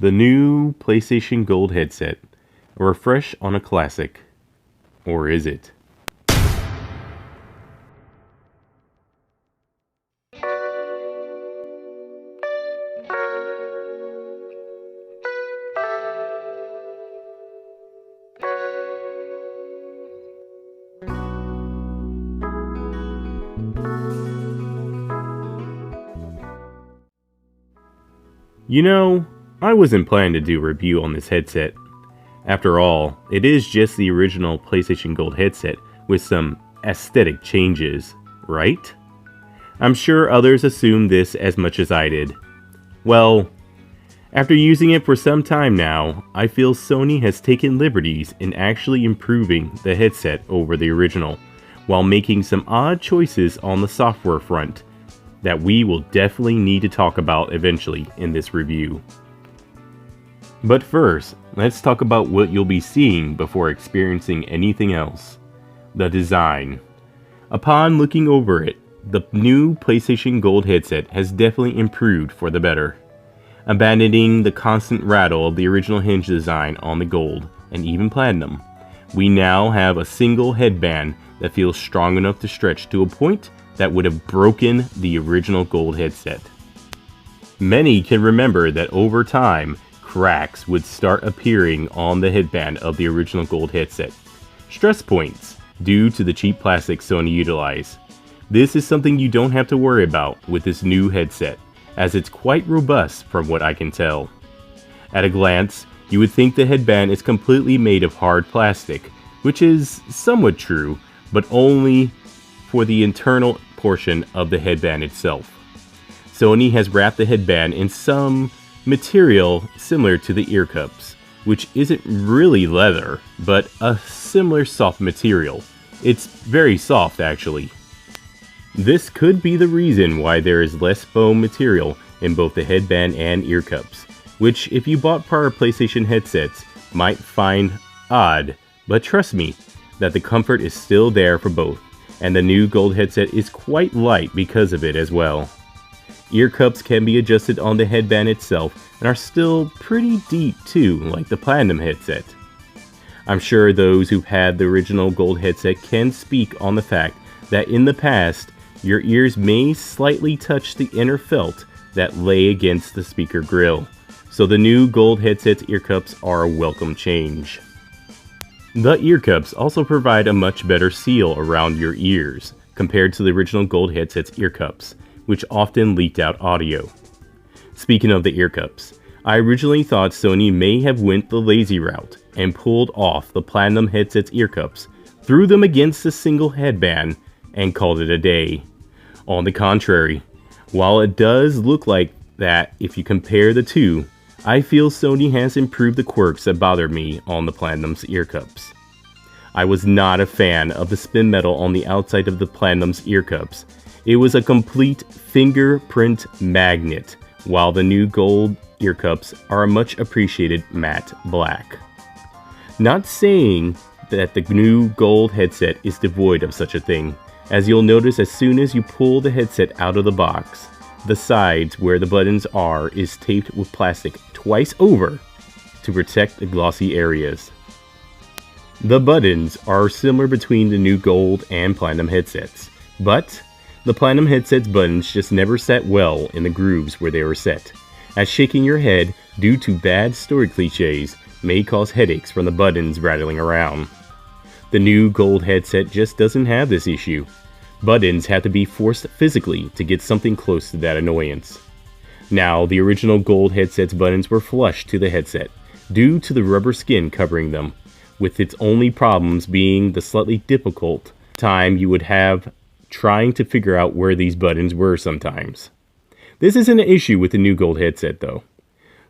The new PlayStation Gold headset. A refresh on a classic. Or is it? You know, I wasn't planning to do a review on this headset. After all, it is just the original PlayStation Gold headset with some aesthetic changes, right? I'm sure others assumed this as much as I did. Well, after using it for some time now, I feel Sony has taken liberties in actually improving the headset over the original, while making some odd choices on the software front that we will definitely need to talk about eventually in this review. But first, let's talk about what you'll be seeing before experiencing anything else. The design. Upon looking over it, the new PlayStation Gold headset has definitely improved for the better. Abandoning the constant rattle of the original hinge design on the Gold and even Platinum, we now have a single headband that feels strong enough to stretch to a point that would have broken the original Gold headset. Many can remember that over time, cracks would start appearing on the headband of the original Gold headset. Stress points, due to the cheap plastic Sony utilized. This is something you don't have to worry about with this new headset, as it's quite robust from what I can tell. At a glance, you would think the headband is completely made of hard plastic, which is somewhat true, but only for the internal portion of the headband itself. Sony has wrapped the headband in some material similar to the ear cups, which isn't really leather, but a similar soft material. It's very soft actually. This could be the reason why there is less foam material in both the headband and ear cups, which if you bought prior PlayStation headsets might find odd, but trust me that the comfort is still there for both. And the new Gold headset is quite light because of it as well. Ear cups can be adjusted on the headband itself and are still pretty deep too, like the Platinum headset. I'm sure those who've had the original Gold headset can speak on the fact that in the past, your ears may slightly touch the inner felt that lay against the speaker grill. So the new Gold headset's ear cups are a welcome change. The ear cups also provide a much better seal around your ears compared to the original Gold headset's ear cups, which often leaked out audio. Speaking of the ear cups, I originally thought Sony may have went the lazy route and pulled off the Platinum headset's ear cups, threw them against a single headband, and called it a day. On the contrary, while it does look like that if you compare the two, I feel Sony has improved the quirks that bothered me on the Platinum's ear cups. I was not a fan of the spin metal on the outside of the Platinum's ear cups. It was a complete fingerprint magnet, while the new Gold ear cups are a much appreciated matte black. Not saying that the new Gold headset is devoid of such a thing, as you'll notice as soon as you pull the headset out of the box, the sides where the buttons are is taped with plastic twice over to protect the glossy areas. The buttons are similar between the new Gold and Platinum headsets, but the Platinum headset's buttons just never sat well in the grooves where they were set, as shaking your head due to bad story cliches may cause headaches from the buttons rattling around. The new Gold headset just doesn't have this issue. Buttons have to be forced physically to get something close to that annoyance. Now, the original Gold headset's buttons were flush to the headset, due to the rubber skin covering them, with its only problems being the slightly difficult time you would have trying to figure out where these buttons were sometimes. This isn't an issue with the new Gold headset though.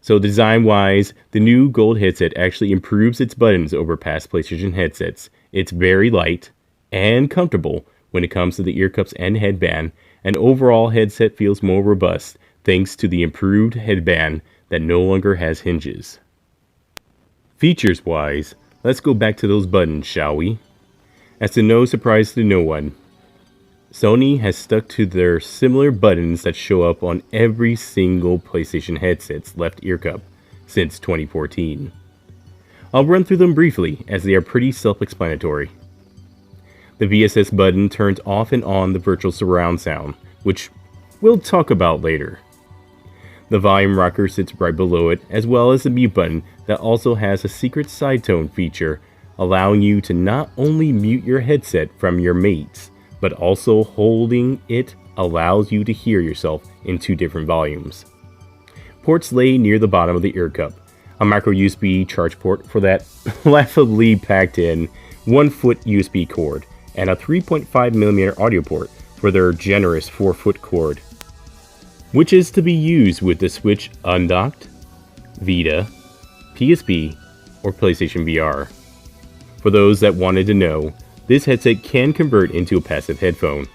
So design-wise, the new Gold headset actually improves its buttons over past PlayStation headsets. It's very light and comfortable when it comes to the ear cups and headband, and overall headset feels more robust thanks to the improved headband that no longer has hinges. Features wise, let's go back to those buttons, shall we? As to no surprise to no one, Sony has stuck to their similar buttons that show up on every single PlayStation headset's left ear cup, since 2014. I'll run through them briefly as they are pretty self-explanatory. The VSS button turns off and on the virtual surround sound, which we'll talk about later. The volume rocker sits right below it, as well as the mute button that also has a secret side tone feature, allowing you to not only mute your headset from your mates, but also holding it allows you to hear yourself in 2 different volumes. Ports lay near the bottom of the ear cup, a micro USB charge port for that laughably packed in 1-foot USB cord, and a 3.5mm audio port for their generous 4-foot cord, which is to be used with the Switch undocked, Vita, PSP, or PlayStation VR. For those that wanted to know, this headset can convert into a passive headphone.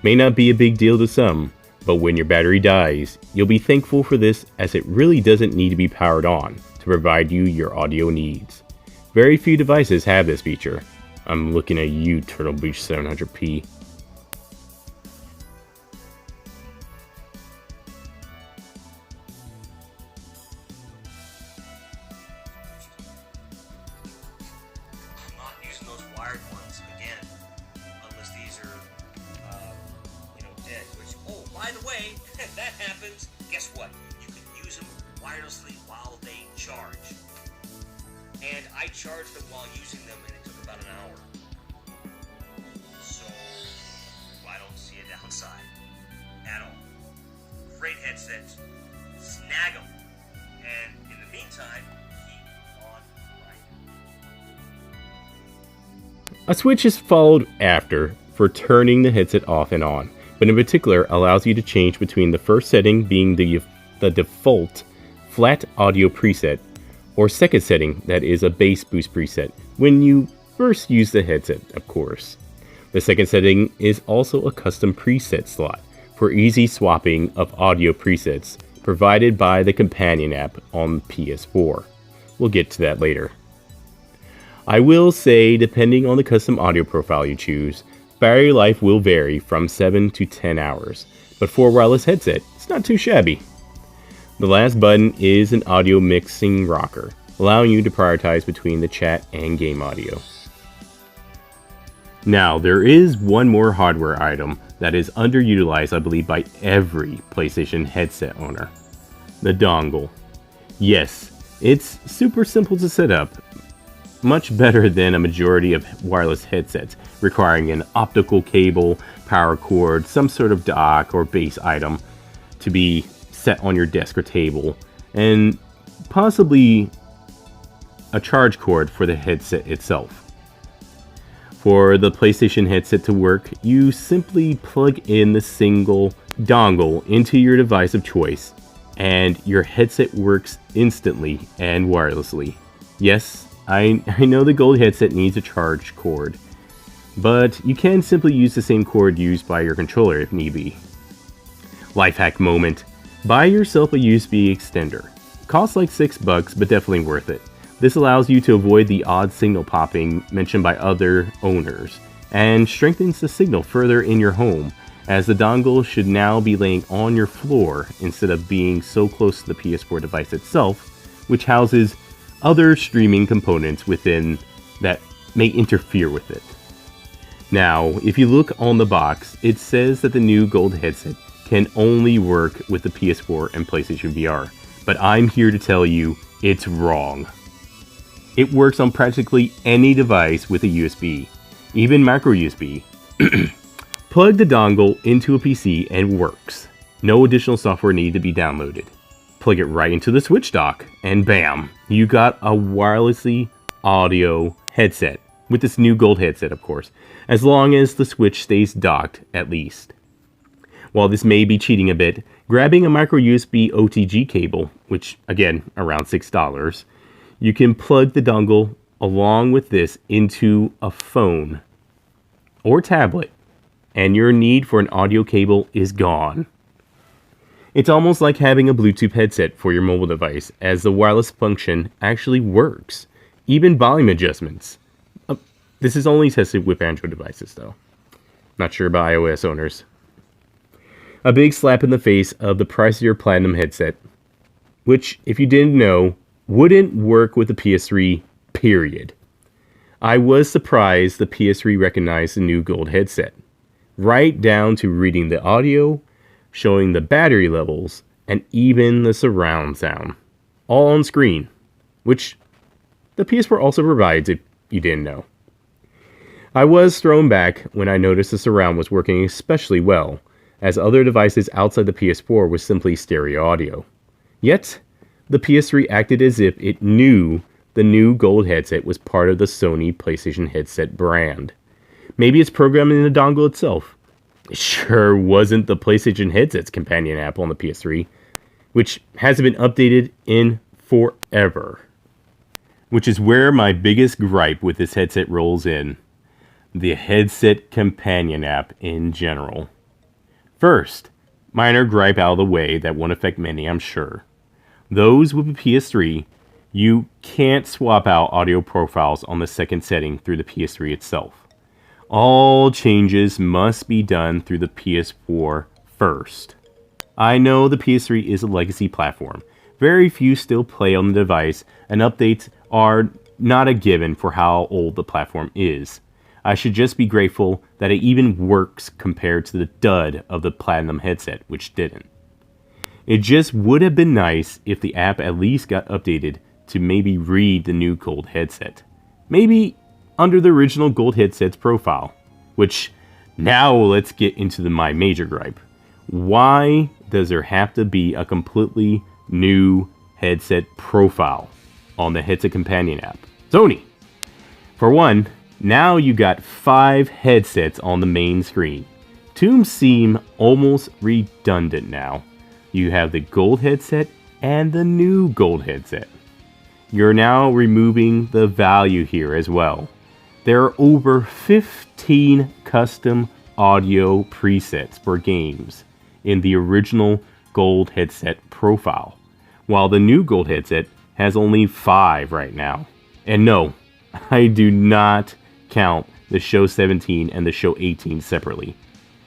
May not be a big deal to some, but when your battery dies, you'll be thankful for this, as it really doesn't need to be powered on to provide you your audio needs. Very few devices have this feature. I'm looking at you, Turtle Beach 700p. By the way, if that happens, guess what? You can use them wirelessly while they charge. And I charged them while using them, and it took about an hour. So, I don't see a downside at all. Great headsets. Snag them. And in the meantime, keep on riding. A switch is followed after for turning the headset off and on, but in particular allows you to change between the first setting being the default flat audio preset, or second setting that is a bass boost preset when you first use the headset, of course. The second setting is also a custom preset slot for easy swapping of audio presets provided by the companion app on PS4. We'll get to that later. I will say, depending on the custom audio profile you choose, battery life will vary from 7 to 10 hours, but for a wireless headset, it's not too shabby. The last button is an audio mixing rocker, allowing you to prioritize between the chat and game audio. Now, there is one more hardware item that is underutilized, I believe, by every PlayStation headset owner: the dongle. Yes, it's super simple to set up, much better than a majority of wireless headsets, requiring an optical cable, power cord, some sort of dock or base item to be set on your desk or table, and possibly a charge cord for the headset itself. For the PlayStation headset to work, you simply plug in the single dongle into your device of choice, and your headset works instantly and wirelessly. Yes, I know the Gold headset needs a charge cord, but you can simply use the same cord used by your controller if need be. Life hack moment: buy yourself a USB extender. Costs like $6, but definitely worth it. This allows you to avoid the odd signal popping mentioned by other owners, and strengthens the signal further in your home, as the dongle should now be laying on your floor instead of being so close to the PS4 device itself, which houses other streaming components within that may interfere with it. Now, if you look on the box, it says that the new Gold headset can only work with the PS4 and PlayStation VR, but I'm here to tell you it's wrong. It works on practically any device with a USB, even micro USB. Plug the dongle into a PC and works. No additional software needed to be downloaded. Plug it right into the Switch dock, and bam, you got a wirelessly audio headset, with this new Gold headset, of course, as long as the Switch stays docked at least. While this may be cheating a bit, grabbing a micro USB OTG cable, which again, around $6, you can plug the dongle along with this into a phone or tablet, and your need for an audio cable is gone. It's almost like having a Bluetooth headset for your mobile device, as the wireless function actually works. Even volume adjustments. This is only tested with Android devices though. Not sure about iOS owners. A big slap in the face of the price of your Platinum headset, which, if you didn't know, wouldn't work with the PS3, period. I was surprised the PS3 recognized the new gold headset, right down to reading the audio, showing the battery levels, and even the surround sound, all on screen, which the PS4 also provides if you didn't know. I was thrown back when I noticed the surround was working especially well, as other devices outside the PS4 was simply stereo audio. Yet, the PS3 acted as if it knew the new gold headset was part of the Sony PlayStation headset brand. Maybe it's programmed in the dongle itself. It sure wasn't the PlayStation headset's companion app on the PS3, which hasn't been updated in forever. Which is where my biggest gripe with this headset rolls in. The headset companion app in general. First, minor gripe out of the way that won't affect many, I'm sure. Those with a PS3, you can't swap out audio profiles on the second setting through the PS3 itself. All changes must be done through the PS4 first. I know the PS3 is a legacy platform. Very few still play on the device, and updates are not a given for how old the platform is. I should just be grateful that it even works compared to the dud of the Platinum headset, which didn't. It just would have been nice if the app at least got updated to maybe read the new gold headset. Maybe under the original gold headset's profile. Which, now let's get into my major gripe. Why does there have to be a completely new headset profile on the headset companion app? Sony! For one, now you got 5 headsets on the main screen. 2 seem almost redundant now. You have the gold headset and the new gold headset. You're now removing the value here as well. There are over 15 custom audio presets for games in the original gold headset profile, while the new gold headset has only 5 right now. And no, I do not count the Show 17 and the Show 18 separately.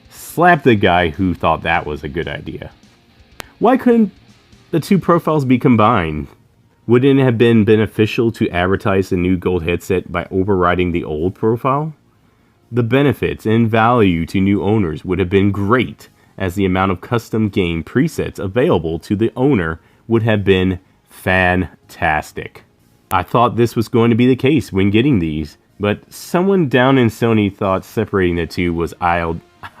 Slap the guy who thought that was a good idea. Why couldn't the 2 profiles be combined? Wouldn't it have been beneficial to advertise the new gold headset by overriding the old profile? The benefits and value to new owners would have been great, as the amount of custom game presets available to the owner would have been fantastic. I thought this was going to be the case when getting these, but someone down in Sony thought separating the 2 was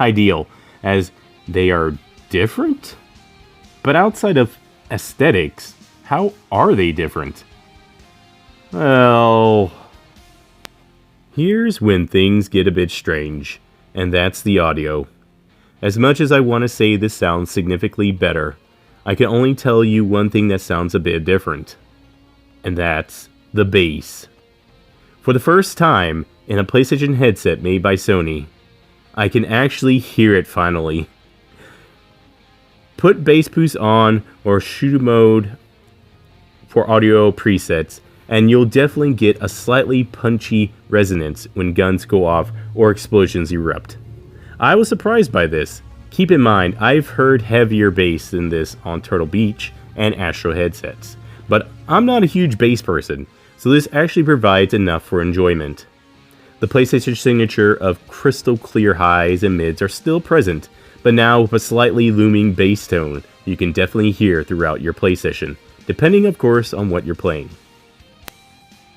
ideal, as they are different? But outside of aesthetics, how are they different? Well, here's when things get a bit strange, and that's the audio. As much as I want to say this sounds significantly better, I can only tell you one thing that sounds a bit different, and that's the bass. For the first time in a PlayStation headset made by Sony, I can actually hear it finally. Put bass boost on or shoot mode for audio presets, and you'll definitely get a slightly punchy resonance when guns go off or explosions erupt. I was surprised by this. Keep in mind, I've heard heavier bass than this on Turtle Beach and Astro headsets, but I'm not a huge bass person, so this actually provides enough for enjoyment. The PlayStation signature of crystal clear highs and mids are still present, but now with a slightly looming bass tone you can definitely hear throughout your PlayStation, depending of course on what you're playing.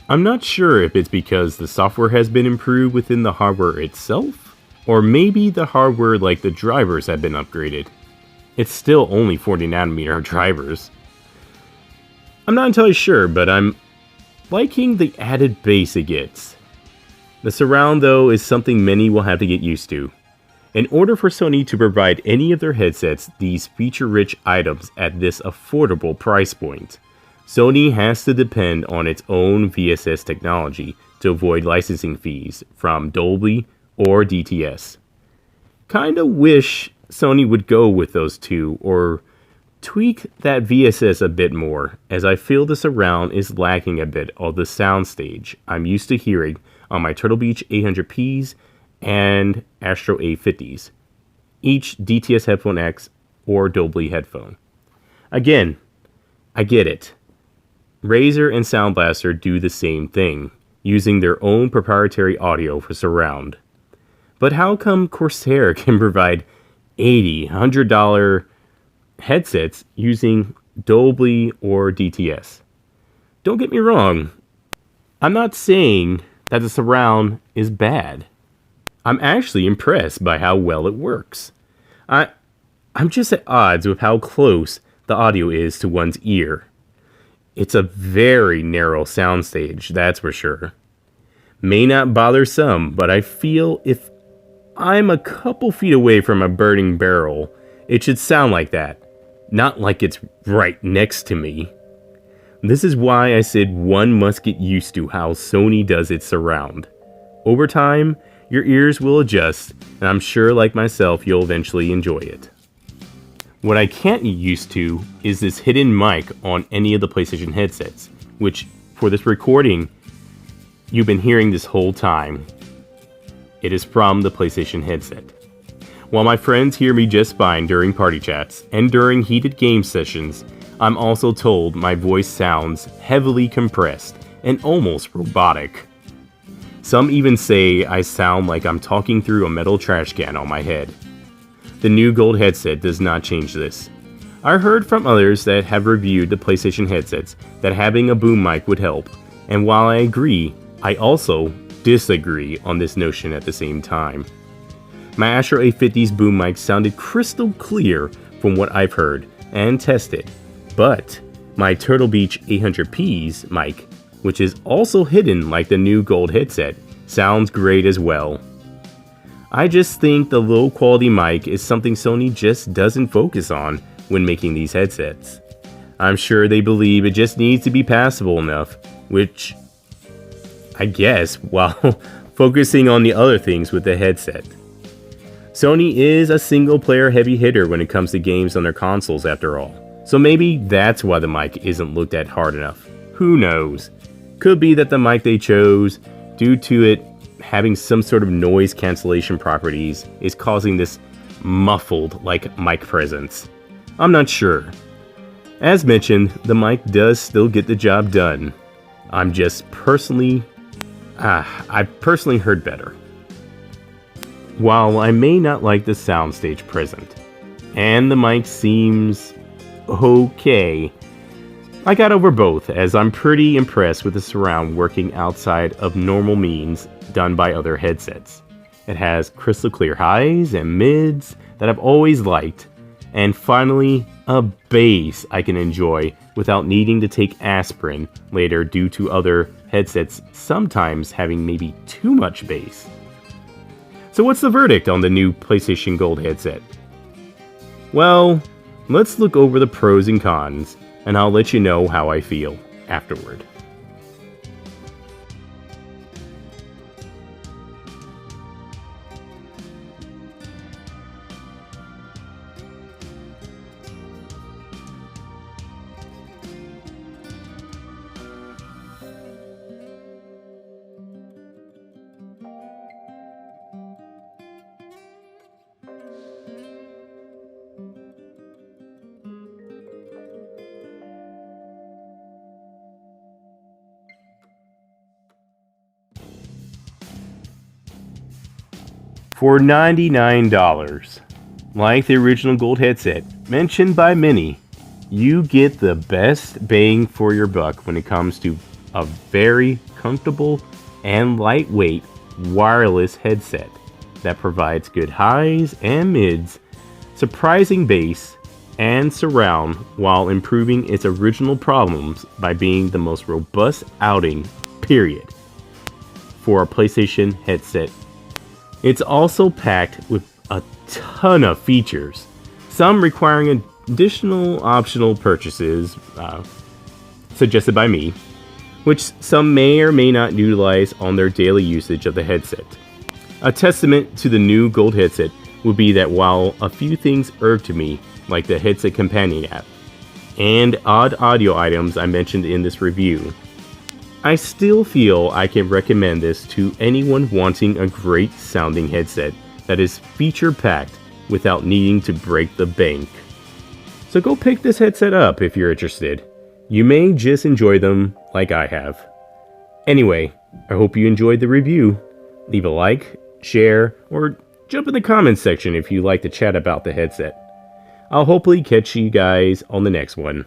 I'm not sure if it's because the software has been improved within the hardware itself, or maybe the hardware like the drivers have been upgraded. It's still only 40nm drivers. I'm not entirely sure, but I'm liking the added bass it gets. The surround though is something many will have to get used to. In order for Sony to provide any of their headsets these feature-rich items at this affordable price point, Sony has to depend on its own VSS technology to avoid licensing fees from Dolby or DTS. Kinda wish Sony would go with those two or tweak that VSS a bit more, as I feel the surround is lacking a bit of the soundstage I'm used to hearing on my Turtle Beach 800Ps and Astro A50s, each DTS Headphone X or Dolby headphone. Again, I get it. Razer and Sound Blaster do the same thing, using their own proprietary audio for surround. But how come Corsair can provide $80, $100 headsets using Dolby or DTS? Don't get me wrong, I'm not saying that the surround is bad. I'm actually impressed by how well it works. I'm just at odds with how close the audio is to one's ear. It's a very narrow soundstage, that's for sure. May not bother some, but I feel if I'm a couple feet away from a burning barrel, it should sound like that, not like it's right next to me. This is why I said one must get used to how Sony does its surround. Over time, your ears will adjust, and I'm sure like myself you'll eventually enjoy it. What I can't get used to is this hidden mic on any of the PlayStation headsets, which, for this recording, you've been hearing this whole time. It is from the PlayStation headset. While my friends hear me just fine during party chats and during heated game sessions, I'm also told my voice sounds heavily compressed and almost robotic. Some even say I sound like I'm talking through a metal trash can on my head. The new gold headset does not change this. I heard from others that have reviewed the PlayStation headsets that having a boom mic would help, and while I agree, I also disagree on this notion at the same time. My Astro A50's boom mic sounded crystal clear from what I've heard and tested, but my Turtle Beach 800p's mic, which is also hidden like the new gold headset, sounds great as well. I just think the low quality mic is something Sony just doesn't focus on when making these headsets. I'm sure they believe it just needs to be passable enough, which I guess while focusing on the other things with the headset. Sony is a single player heavy hitter when it comes to games on their consoles after all, so maybe that's why the mic isn't looked at hard enough. Who knows? Could be that the mic they chose, due to it having some sort of noise cancellation properties, is causing this muffled like mic presence. I'm not sure. As mentioned, the mic does still get the job done. I'm just personally I've personally heard better. While I may not like the soundstage present, and the mic seems okay, I got over both as I'm pretty impressed with the surround working outside of normal means done by other headsets. It has crystal clear highs and mids that I've always liked, and finally a bass I can enjoy without needing to take aspirin later due to other headsets sometimes having maybe too much bass. So what's the verdict on the new PlayStation Gold headset? Well, let's look over the pros and cons, and I'll let you know how I feel afterward. For $99, like the original gold headset mentioned by many, you get the best bang for your buck when it comes to a very comfortable and lightweight wireless headset that provides good highs and mids, surprising bass, and surround while improving its original problems by being the most robust outing, period, for a PlayStation headset. It's also packed with a ton of features, some requiring additional optional purchases suggested by me, which some may or may not utilize on their daily usage of the headset. A testament to the new gold headset would be that while a few things irked me, like the headset companion app and odd audio items I mentioned in this review, I still feel I can recommend this to anyone wanting a great sounding headset that is feature packed without needing to break the bank. So go pick this headset up if you're interested. You may just enjoy them like I have. Anyway, I hope you enjoyed the review. Leave a like, share, or jump in the comments section if you'd like to chat about the headset. I'll hopefully catch you guys on the next one.